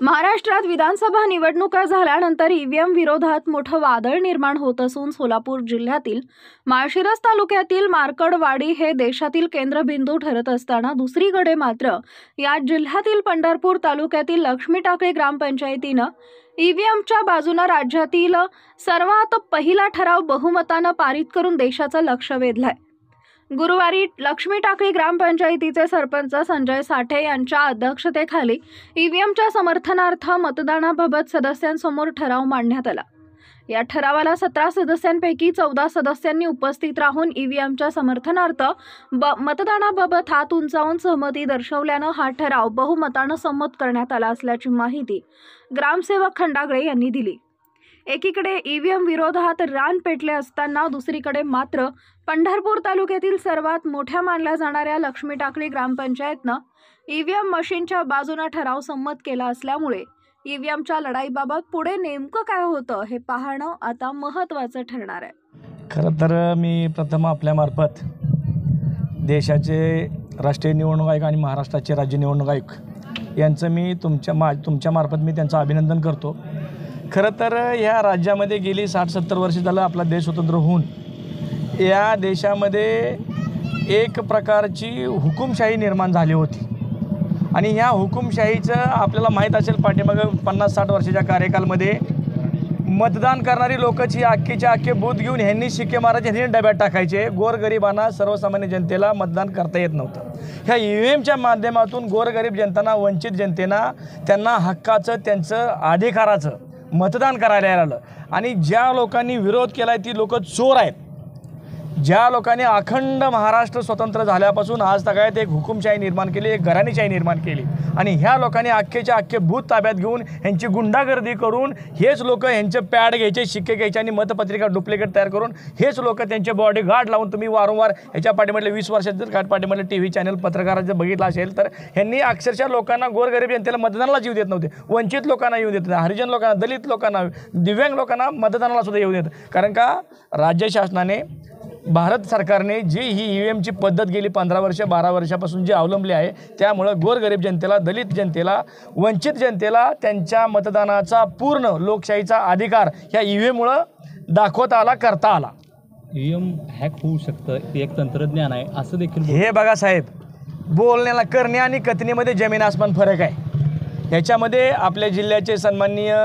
महाराष्ट्रात विधानसभा निवडणुका झाल्यानंतर ईव्हीएम विरोधात मोठं वादळ निर्माण होत असून सोलापूर जिल्ह्यातील माळशिरस तालुक्यातील मार्कडवाडी हे देशातील केंद्रबिंदू ठरत असताना दुसरीकडे मात्र या जिल्ह्यातील पंढरपूर तालुक्यातील लक्ष्मी टाकळी ग्रामपंचायतीनं ईव्हीएमच्या बाजूने राज्यातील सर्वात पहिला ठराव बहुमतानं पारित करून देशाचं लक्ष वेधलंय। गुरुवारी लक्ष्मी टाकळी ग्रामपंचायतीचे सरपंच संजय साठे यांच्या अध्यक्षतेखाली ईव्हीएमच्या समर्थनार्थ मतदानाबाबत सदस्यांसमोर ठराव मांडण्यात आला। या ठरावाला 17 सदस्यांपैकी 14 सदस्यांनी उपस्थित राहून ईव्हीएमच्या समर्थनार्थ मतदानाबाबत हात उंचावून सहमती दर्शवल्यानं हा ठराव बहुमतानं संमत करण्यात आला असल्याची माहिती ग्रामसेवक खंडागळे यांनी दिली। एकीकडे ईव्हीएम विरोधात रान पेटले असताना दुसरीकडे मात्र पंढरपूर तालुक्यातील सर्वात मोठ्या मानल्या जाणाऱ्या लक्ष्मी टाकळी ग्रामपंचायतनं ईव्हीएम मशीनच्या बाजूने ठराव संमत केला असल्यामुळे ईव्हीएमच्या लढाईबाबत पुढे नेमकं काय होतं हे पाहणं आता महत्त्वाचं ठरणार आहे। खरं तर मी प्रथम आपल्यामार्फत देशाचे राष्ट्रीय निवडणूक आयोग आणि महाराष्ट्राचे राज्य निवडणूक आयोग यांचं मी तुमच्यामार्फत मी त्यांचं अभिनंदन करतो। खरं तर ह्या राज्यामध्ये गेली 60-70 वर्ष झालं आपला देश स्वतंत्र होऊन या देशामध्ये एक प्रकारची हुकुमशाही निर्माण झाली होती आणि ह्या हुकुमशाहीचं आपल्याला माहीत असेल पाठीमागं 50-60 वर्षाच्या कार्यकालमध्ये मतदान करणारी लोकची अख्खीच्या अख्खे बूथ घेऊन ह्यांनी शिक्के मारायचे, ह्यांनी डब्यात टाकायचे। गोरगरिबांना सर्वसामान्य जनतेला मतदान करता येत नव्हतं। ह्या ईव्हीएमच्या माध्यमातून गोरगरीब जनतांना, वंचित जनतेना त्यांना हक्काचं, त्यांचं अधिकाराचं मतदान करायला आलं आणि ज्या लोकांनी विरोध केला ती लोक चोर आहेत। ज्या लोकांनी अखंड महाराष्ट्र स्वतंत्र झाल्यापासून आज तगायत एक हुकुमशाही निर्माण केली, एक घराणीशाही निर्माण केली आणि ह्या लोकांनी अख्खेच्या अख्खे बूथ ताब्यात घेऊन ह्यांची गुंडागर्दी करून हेच लोक ह्यांचे पॅड घ्यायचे, शिक्के घ्यायचे आणि मतपत्रिका डुप्लिकेट तयार करून हेच लोक त्यांचे बॉडीगार्ड लावून तुम्ही वारंवार ह्याच्या पाठीमधले 20 वर्षाच्या पाठीमधले TV चॅनल पत्रकारांचं बघितलं असेल तर ह्यांनी अक्षरशः लोकांना, गोरगरीब जनतेला मतदानाला जीव देत नव्हते। वंचित लोकांना येऊ देत नव्हते, हरिजन लोकांना, दलित लोकांना, दिव्यांग लोकांना मतदानाला सुद्धा येऊ देत। कारण का राज्य शासनाने, भारत सरकारने जी ही ईव्हीएमची पद्धत गेली 15 वर्ष 12 वर्षापासून जी अवलंबली आहे त्यामुळे गोरगरीब जनतेला, दलित जनतेला, वंचित जनतेला त्यांच्या मतदानाचा पूर्ण लोकशाहीचा अधिकार ह्या ईव्हीएममुळे दाखवता आला, करता आला। ईव्हीएम हॅक होऊ शकतं, एक तंत्रज्ञान आहे असं देखील हे बघा साहेब, बोलण्याला करणे आणि कथनेमध्ये जमीन आसमान फरक आहे। याच्यामध्ये आपल्या जिल्ह्याचे सन्माननीय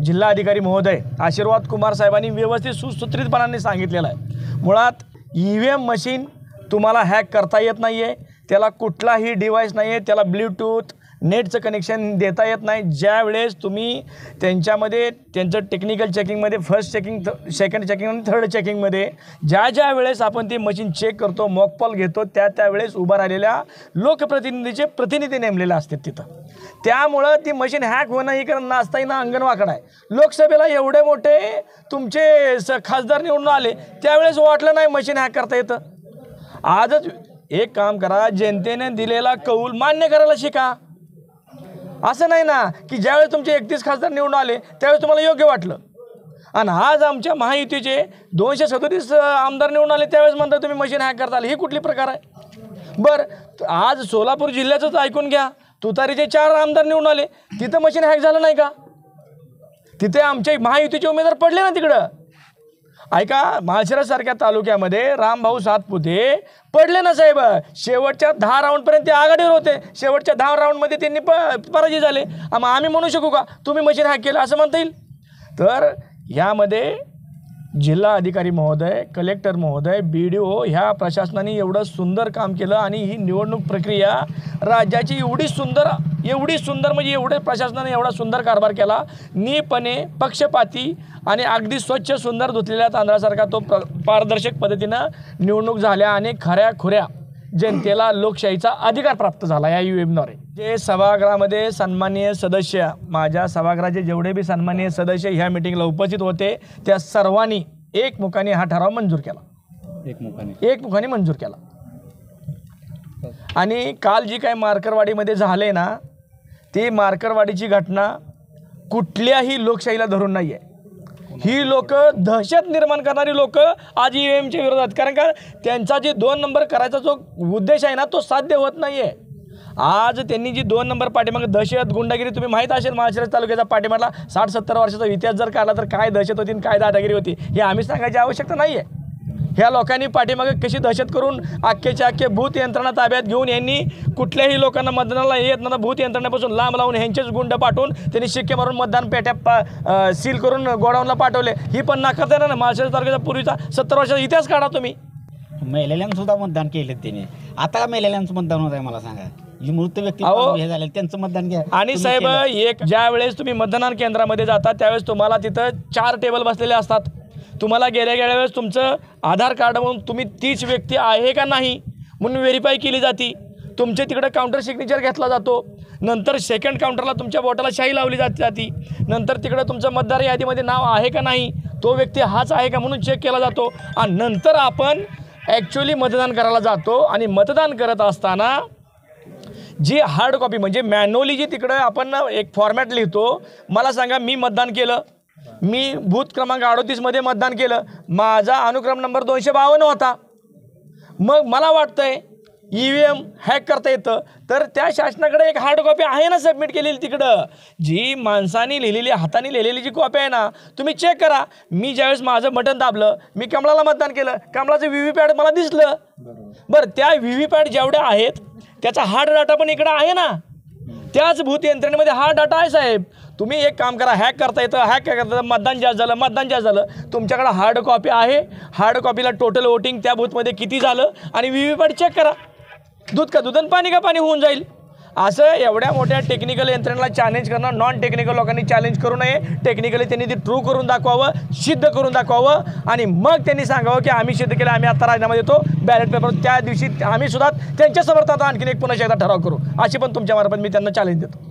जिल्हा अधिकारी महोदय आशीर्वाद कुमार साहेबांनी व्यवस्थित सुसूत्रितपणाने सांगितलेलं आहे। मुळात ईव्हीएम मशीन तुम्हाला हॅक करता येत नाही आहे, त्याला कुठलाही डिव्हाइस नाही आहे, त्याला ब्लूटूथ नेटचं कनेक्शन देता येत नाही। ज्या वेळेस तुम्ही त्यांच्यामध्ये त्यांचं टेक्निकल चेकिंगमध्ये फर्स्ट चेकिंग, सेकंड चेकिंग आणि थर्ड चेकिंगमध्ये ज्या वेळेस आपण ती मशीन चेक करतो, मॉकपॉल घेतो, त्यावेळेस उभा राहिलेल्या लोकप्रतिनिधीचे प्रतिनिधी नेमलेले असतात तिथं। त्यामुळं ती मशीन हॅक होणं ही कारण नाचताही ना अंगणवाकड आहे। लोकसभेला एवढे मोठे तुमचे खासदार निवडून आले त्यावेळेस वाटलं नाही मशीन हॅक करता येतं। आजच एक काम करा, जनतेने दिलेला कौल मान्य करायला शिका। असं नाही ना की ज्यावेळेस तुमचे 31 खासदार निवडून आले त्यावेळेस तुम्हाला योग्य वाटलं आणि आज आमच्या महायुतीचे 237 आमदार निवडून आले त्यावेळेस म्हणता तुम्ही मशीन हॅक करता आले, ही कुठली प्रकार आहे? बरं, आज सोलापूर जिल्ह्याचंच ऐकून घ्या, तुतारीचे 4 आमदार निवडून आले, तिथं मशीन हॅक झालं नाही का? तिथे आमचे महायुतीचे उमेदवार पडले ना तिकडं। ऐका, माळशिरससारख्या तालुक्यामध्ये रामभाऊ सातपुते पडले ना साहेब, शेवटच्या 10 राऊंडपर्यंत ते आघाडीवर होते, शेवटच्या 10 राऊंडमध्ये त्यांनी पराजय झाले। मग आम्ही म्हणू शकू का तुम्ही मशीन हॅक केलं असं म्हणता येईल? तर यामध्ये जिल्हा अधिकारी महोदय, कलेक्टर महोदय, BDO ह्या प्रशासनाने एवढं सुंदर काम केलं आणि ही निवडणूक प्रक्रिया राज्याची एवढी सुंदर म्हणजे एवढे प्रशासनाने एवढा सुंदर कारभार केला, नीपणे, पक्षपाती आणि अगदी स्वच्छ सुंदर धुतलेल्या तांदळासारखा तो पारदर्शक पद्धतीनं निवडणूक झाल्या आणि खऱ्या जनतेला लोकशाहीचा अधिकार प्राप्त झाला या ईव्हीएमद्वारे। जे सभागृहामध्ये सन्माननीय सदस्य, माझ्या सभागृहाचे जेवढे बी सन्माननीय सदस्य ह्या मीटिंगला उपस्थित होते त्या सर्वांनी एकमुखाने हा ठराव मंजूर केला, एकमुखाने मंजूर केला। आणि काल जी काही मार्कडवाडीमध्ये झाले ना, ती मार्कडवाडीची घटना कुठल्याही लोकशाहीला धरून नाही आहे। ही लोक दहशत निर्माण करणारी लोक आज ईव्हीएमच्या विरोधात, कारण का त्यांचा जे 2 नंबर करायचा जो उद्देश आहे ना तो साध्य होत नाही आहे। आज त्यांनी जी 2 नंबर पाठीमागे दहशत गुंडागिरी तुम्ही माहीत असेल माळशिरस तालुक्याचा पाठीमागला 60-70 वर्षाचा इतिहास जर काढला तर काय दहशत होती आणि काय दादागिरी होती हे आम्ही सांगायची आवश्यकता नाही आहे. ह्या लोकांनी पाठीमागे कशी दहशत करून अख्खेच्या अख्खे भूत यंत्रणा ताब्यात घेऊन यांनी कुठल्याही लोकांना मतदानाला येत नव्हता भूत यंत्रणेपासून लांब लावून ह्यांचेच गुंड पाठवून त्यांनी शिक्के मारून मतदान पेट्या सील करून गोडाऊनला पाठवले. ही पण नाकारता येणार ना. माळशिरस तालुक्याचा पूर्वीचा 70 वर्षाचा इतिहास काढा तुम्ही. महिलेल्यांना सुद्धा मतदान केलं त्याने. आता का महिलेल्यांचं मतदान होत आहे मला सांगा. जी मृत व्यक्ती अहो, हे झाले त्यांचं मतदान घ्या. आणि साहेब एक ज्या वेळेस तुम्ही मतदान केंद्रामध्ये जाता त्यावेळेस तुम्हाला तिथं 4 टेबल बसलेले असतात. तुम्हाला गेल्या वेळेस तुमचं आधार कार्ड म्हणून तुम्ही तीच व्यक्ती आहे का नाही म्हणून व्हेरीफाय केली जाते. तुमचे तिकडे काउंटर सिग्नेचर घेतला जातो. नंतर सेकंड काउंटरला तुमच्या बोटाला शाई लावली जाते. नंतर तिकडे तुमचं मतदार यादीमध्ये नाव आहे का नाही तो व्यक्ती हाच आहे का म्हणून चेक केला जातो. आणि नंतर आपण ॲक्च्युली मतदान करायला जातो. आणि मतदान करत असताना जी हार्ड कॉपी म्हणजे मॅन्युअली जी तिकडं आपण एक फॉर्मॅट लिहितो. मला सांगा मी मतदान केलं. मी बूथ क्रमांक 38मध्ये मतदान केलं. माझा अनुक्रम नंबर 252 होता. मग मला वाटतंय EVM हॅक करता येतं तर त्या शासनाकडे एक हार्ड कॉपी आहे ना सबमिट केलेली तिकडं. जी माणसाने लिहिलेली हाताने लिहिलेली जी कॉपी आहे ना तुम्ही चेक करा. मी ज्यावेळेस माझं बटन दाबलं मी कमळाला मतदान केलं. कमळाचं VVPॅड मला दिसलं. बरं त्या VVPॅड जेवढ्या आहेत त्याचा हार्ड डाटा पण इकडं आहे ना. त्याच भूत यंत्रणेमध्ये हा डाटा आहे साहेब. तुम्ही एक काम करा हॅक करता येतं. हॅक काय करता मतदान जास्त झालं तुमच्याकडे हार्ड कॉपी आहे. हार्ड कॉपीला टोटल वोटिंग त्या बूथमध्ये किती झालं आणि VVPॅड चेक करा. दूध का दूध आणि पाणी का पाणी होऊन जाईल. असं एवढ्या मोठ्या टेक्निकल यंत्रणेला चॅलेंज करणं नॉन टेक्निकल लोकांनी चॅलेंज करू नये. टेक्निकली त्यांनी ती ट्रू करून दाखवावं सिद्ध करून दाखवावं आणि मग त्यांनी सांगावं की आम्ही सिद्ध केलं आम्ही आता राजीनामा देतो बॅलेट पेपर. त्या दिवशी आम्ही सुद्धा त्यांच्या समर्थात आणखीन एक पुन्हा एकदा ठराव करू अशी पण तुमच्या मार्फत मी त्यांना चॅलेंज देतो.